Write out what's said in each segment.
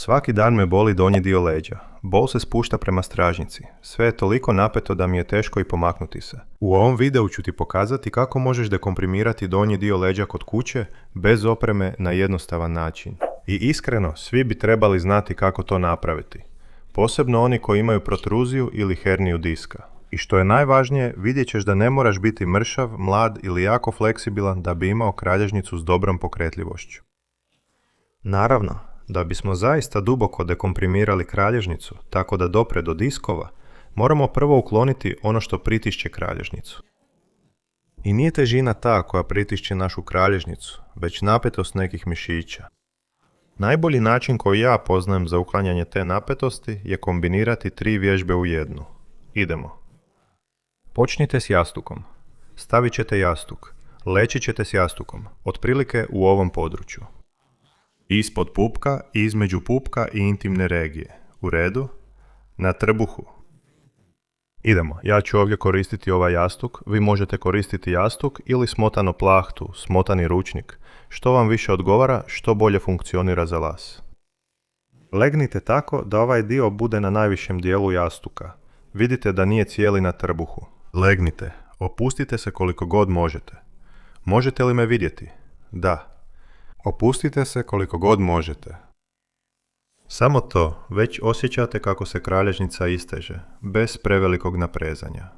Svaki dan me boli donji dio leđa. Bol se spušta prema stražnici. Sve je toliko napeto da mi je teško i pomaknuti se. U ovom videu ću ti pokazati kako možeš dekomprimirati donji dio leđa kod kuće bez opreme na jednostavan način. I iskreno, svi bi trebali znati kako to napraviti. Posebno oni koji imaju protruziju ili herniju diska. I što je najvažnije, vidjet ćeš da ne moraš biti mršav, mlad ili jako fleksibilan da bi imao kralježnicu s dobrom pokretljivošću. Naravno, da bismo zaista duboko dekomprimirali kralježnicu, tako da dopre do diskova, moramo prvo ukloniti ono što pritišće kralježnicu. I nije težina ta koja pritišće našu kralježnicu, već napetost nekih mišića. Najbolji način koji ja poznajem za uklanjanje te napetosti je kombinirati 3 vježbe u jednu. Idemo. Počnite s jastukom. Stavit ćete jastuk. Leći ćete s jastukom, otprilike u ovom području. Ispod pupka, između pupka i intimne regije. U redu? Na trbuhu. Idemo, ja ću ovdje koristiti ovaj jastuk, vi možete koristiti jastuk ili smotanu plahtu, smotani ručnik. Što vam više odgovara, što bolje funkcionira za vas. Legnite tako da ovaj dio bude na najvišem dijelu jastuka. Vidite da nije cijeli na trbuhu. Legnite, opustite se koliko god možete. Možete li me vidjeti? Da. Opustite se koliko god možete. Samo to, već osjećate kako se kralježnica isteže, bez prevelikog naprezanja.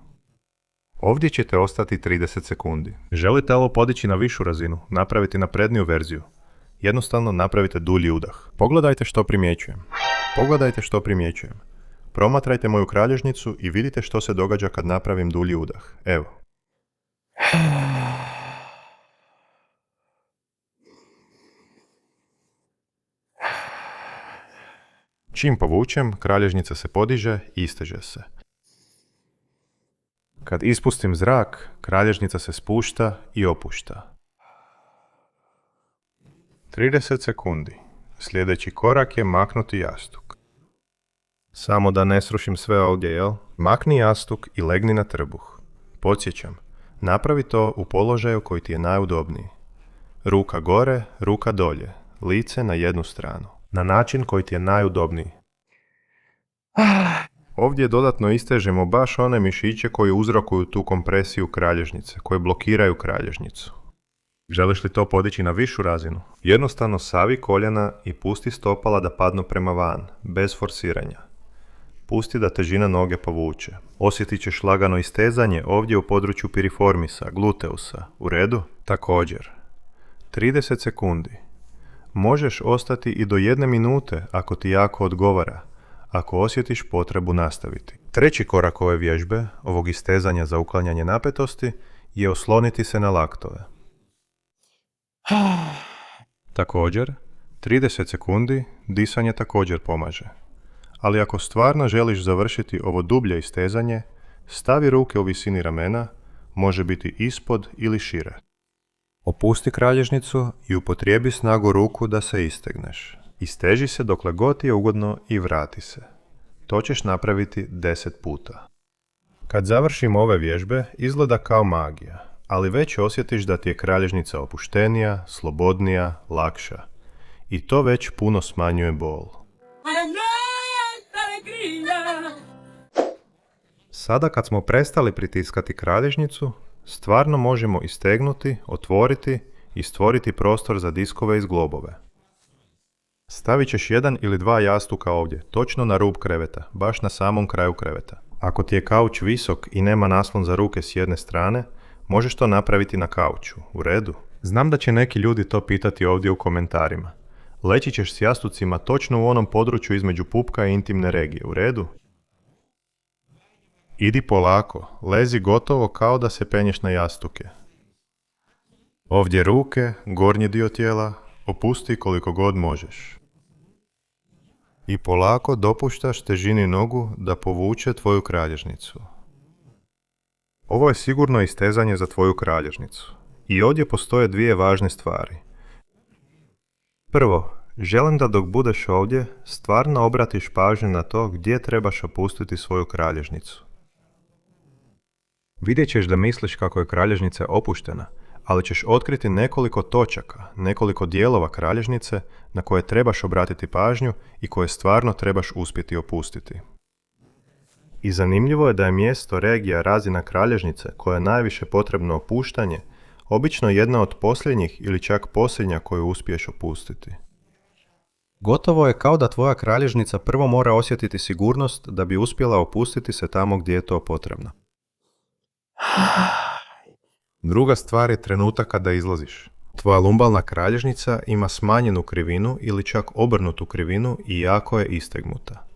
Ovdje ćete ostati 30 sekundi. Želite ovo podići na višu razinu, napraviti napredniju verziju? Jednostavno napravite dulji udah. Pogledajte što primjećujem. Promatrajte moju kralježnicu i vidite što se događa kad napravim dulji udah. Evo. Čim povučem, kralježnica se podiže i isteže se. Kad ispustim zrak, kralježnica se spušta i opušta. 30 sekundi. Sljedeći korak je maknuti jastuk. Samo da ne srušim sve ovdje, jel? Makni jastuk i legni na trbuh. Podsjećam, napravi to u položaju koji ti je najudobniji. Ruka gore, ruka dolje, lice na jednu stranu. Na način koji ti je najudobniji. Ovdje dodatno istežemo baš one mišiće koji uzrokuju tu kompresiju kralježnice, koje blokiraju kralježnicu. Želiš li to podići na višu razinu? Jednostavno savi koljena i pusti stopala da padnu prema van, bez forsiranja. Pusti da težina noge povuče. Osjetit ćeš lagano istezanje ovdje u području piriformisa, gluteusa. U redu? Također. 30 sekundi. Možeš ostati i do 1 minute ako ti jako odgovara, ako osjetiš potrebu nastaviti. Treći korak ove vježbe, ovog istezanja za uklanjanje napetosti, je osloniti se na laktove. Također, 30 sekundi disanje također pomaže. Ali ako stvarno želiš završiti ovo dublje istezanje, stavi ruke u visini ramena, može biti ispod ili šire. Opusti kralježnicu i upotrijebi snagu ruku da se istegneš. Isteži se dokle god ti je ugodno i vrati se. To ćeš napraviti 10 puta. Kad završim ove vježbe, izgleda kao magija, ali već osjetiš da ti je kralježnica opuštenija, slobodnija, lakša. I to već puno smanjuje bol. Sada kad smo prestali pritiskati kralježnicu, stvarno možemo istegnuti, otvoriti i stvoriti prostor za diskove i zglobove. Stavit ćeš 1 ili 2 jastuka ovdje, točno na rub kreveta, baš na samom kraju kreveta. Ako ti je kauč visok i nema naslon za ruke s jedne strane, možeš to napraviti na kauču. U redu? Znam da će neki ljudi to pitati ovdje u komentarima. Leći ćeš s jastucima točno u onom području između pupka i intimne regije. U redu? Idi polako, lezi gotovo kao da se penješ na jastuke. Ovdje ruke, gornji dio tijela, opusti koliko god možeš. I polako dopuštaš težini nogu da povuče tvoju kralježnicu. Ovo je sigurno istezanje za tvoju kralježnicu. I ovdje postoje 2 važne stvari. Prvo, želim da dok budeš ovdje, stvarno obratiš pažnju na to gdje trebaš opustiti svoju kralježnicu. Vidjet ćeš da misliš kako je kralježnica opuštena, ali ćeš otkriti nekoliko točaka, nekoliko dijelova kralježnice na koje trebaš obratiti pažnju i koje stvarno trebaš uspjeti opustiti. I zanimljivo je da je mjesto, regija, razina kralježnice koja je najviše potrebno opuštanje, obično jedna od posljednjih ili čak posljednja koju uspiješ opustiti. Gotovo je kao da tvoja kralježnica prvo mora osjetiti sigurnost da bi uspjela opustiti se tamo gdje je to potrebno. Druga stvar je trenutak kada izlaziš. Tvoja lumbalna kralježnica ima smanjenu krivinu ili čak obrnutu krivinu i jako je istegnuta.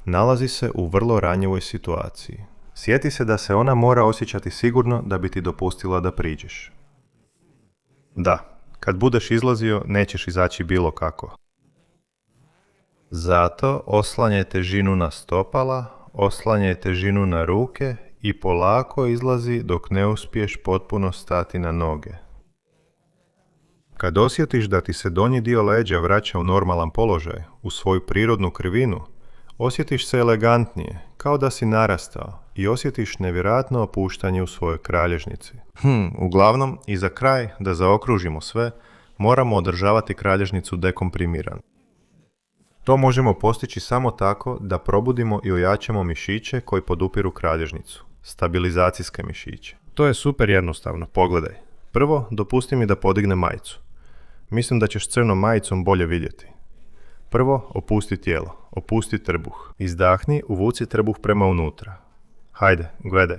Nalazi se u vrlo ranjivoj situaciji. Sjeti se da se ona mora osjećati sigurno da bi ti dopustila da priđeš. Da, kad budeš izlazio, nećeš izaći bilo kako. Zato oslanjaj težinu na stopala, oslanjaj težinu na ruke i polako izlazi dok ne uspiješ potpuno stati na noge. Kad osjetiš da ti se donji dio leđa vraća u normalan položaj, u svoju prirodnu krivinu, osjetiš se elegantnije, kao da si narastao i osjetiš nevjerojatno opuštanje u svojoj kralježnici. Uglavnom, i za kraj, da zaokružimo sve, moramo održavati kralježnicu dekomprimiranu. To možemo postići samo tako da probudimo i ojačamo mišiće koji podupiru kralježnicu, stabilizacijske mišiće. To je super jednostavno, pogledaj. Prvo, dopusti mi da podignem majicu. Mislim da ćeš crnom majicom bolje vidjeti. Prvo, opusti tijelo, opusti trbuh. Izdahni, uvuci trbuh prema unutra. Hajde, gledaj.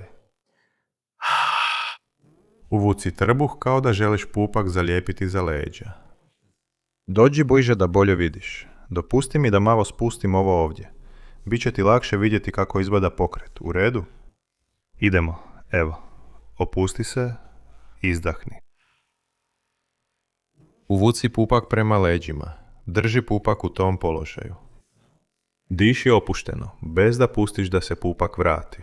Uvuci trbuh kao da želiš pupak zalijepiti za leđa. Dođi bliže da bolje vidiš. Dopusti mi da malo spustim ovo ovdje. Biće ti lakše vidjeti kako izgleda pokret. U redu? Idemo. Evo. Opusti se. Izdahni. Uvuci pupak prema leđima. Drži pupak u tom položaju. Diši opušteno, bez da pustiš da se pupak vrati.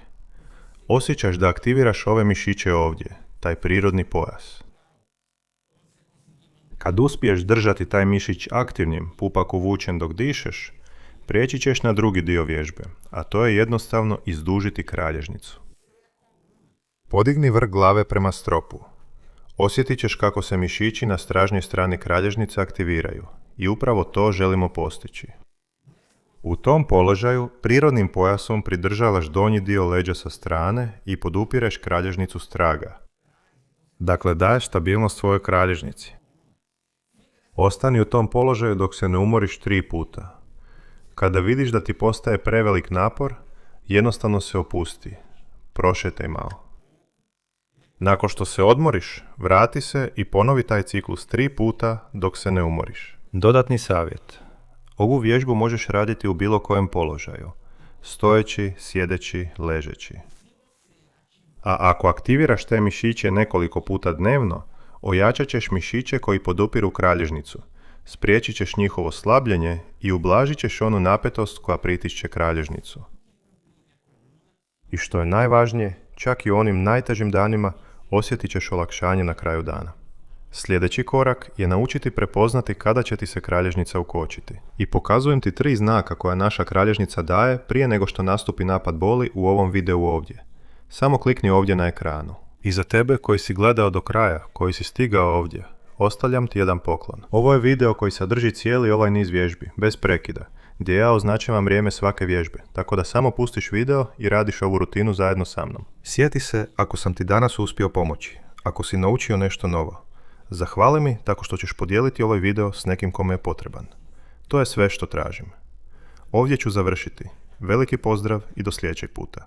Osjećaš da aktiviraš ove mišiće ovdje, taj prirodni pojas. Kad uspiješ držati taj mišić aktivnim, pupak uvučen dok dišeš, prijeći ćeš na drugi dio vježbe, a to je jednostavno izdužiti kralježnicu. Podigni vrh glave prema stropu. Osjetit ćeš kako se mišići na stražnjoj strani kralježnice aktiviraju i upravo to želimo postići. U tom položaju prirodnim pojasom pridržavaš donji dio leđa sa strane i podupireš kralježnicu straga. Dakle, daješ stabilnost svojoj kralježnici. Ostani u tom položaju dok se ne umoriš 3 puta. Kada vidiš da ti postaje prevelik napor, jednostavno se opusti. Prošetaj malo. Nakon što se odmoriš, vrati se i ponovi taj ciklus 3 puta dok se ne umoriš. Dodatni savjet. Ovu vježbu možeš raditi u bilo kojem položaju. Stojeći, sjedeći, ležeći. A ako aktiviraš te mišiće nekoliko puta dnevno, ojačat ćeš mišiće koji podupiru kralježnicu, spriječit ćeš njihovo slabljenje i ublažit ćeš onu napetost koja pritišće kralježnicu. I što je najvažnije, čak i u onim najtežim danima osjetit ćeš olakšanje na kraju dana. Sljedeći korak je naučiti prepoznati kada će ti se kralježnica ukočiti. I pokazujem ti 3 znaka koja naša kralježnica daje prije nego što nastupi napad boli u ovom videu ovdje. Samo klikni ovdje na ekranu. I za tebe koji si gledao do kraja, koji si stigao ovdje, ostavljam ti jedan poklon. Ovo je video koji sadrži cijeli ovaj niz vježbi, bez prekida, gdje ja označavam vrijeme svake vježbe, tako da samo pustiš video i radiš ovu rutinu zajedno sa mnom. Sjeti se ako sam ti danas uspio pomoći, ako si naučio nešto novo. Zahvali mi tako što ćeš podijeliti ovaj video s nekim kome je potreban. To je sve što tražim. Ovdje ću završiti. Veliki pozdrav i do sljedećeg puta.